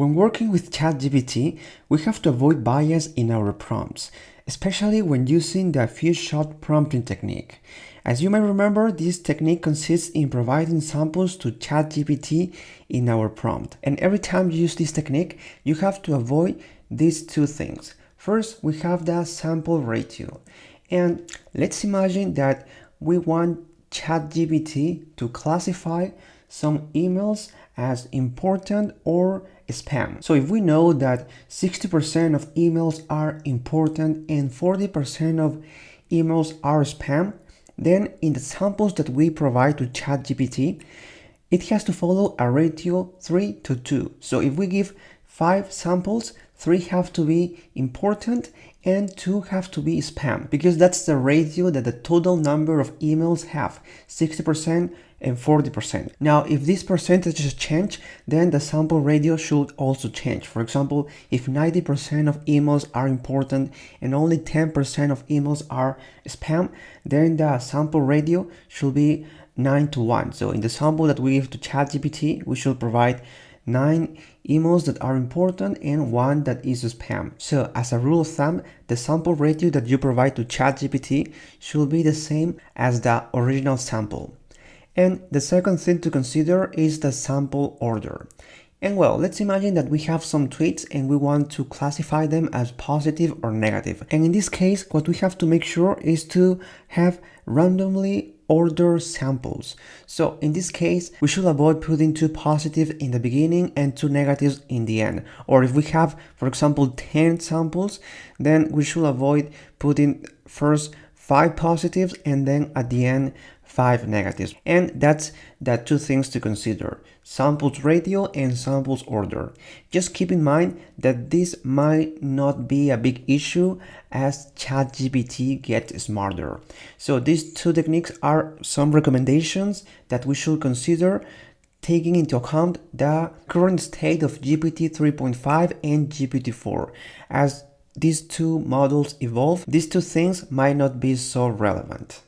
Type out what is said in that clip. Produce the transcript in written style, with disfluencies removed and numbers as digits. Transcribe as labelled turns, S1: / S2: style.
S1: When working with ChatGPT, we have to avoid bias in our prompts, especially when using the few-shot prompting technique. As you may remember, this technique consists in providing samples to ChatGPT in our prompt. And every time you use this technique, you have to avoid these two things. First, we have the sample ratio. And let's imagine that we want ChatGPT to classify some emails as important or spam. So if we know that 60% of emails are important and 40% of emails are spam, then in the samples that we provide to ChatGPT, it has to follow a ratio 3:2. So if we give 5 samples, 3 have to be important and 2 have to be spam, because that's the ratio that the total number of emails have, 60% and 40%. Now, if these percentages change, then the sample ratio should also change. For example, if 90% of emails are important and only 10% of emails are spam, then the sample ratio should be 9:1. So in the sample that we give to ChatGPT, we should provide 9 emails that are important and 1 that is spam. So as a rule of thumb, the sample ratio that you provide to ChatGPT should be the same as the original sample. And the second thing to consider is the sample order. And well, let's imagine that we have some tweets and we want to classify them as positive or negative. And in this case, what we have to make sure is to have randomly order samples. So in this case, we should avoid putting 2 positives in the beginning and 2 negatives in the end. Or if we have, for example, 10 samples, then we should avoid putting first 5 positives and then at the end 5 negatives. And that's the 2 things to consider: samples ratio and samples order. Just keep in mind that this might not be a big issue as ChatGPT gets smarter. So these 2 techniques are some recommendations that we should consider, taking into account the current state of GPT 3.5 and GPT-4. As these 2 models evolve, these 2 things might not be so relevant.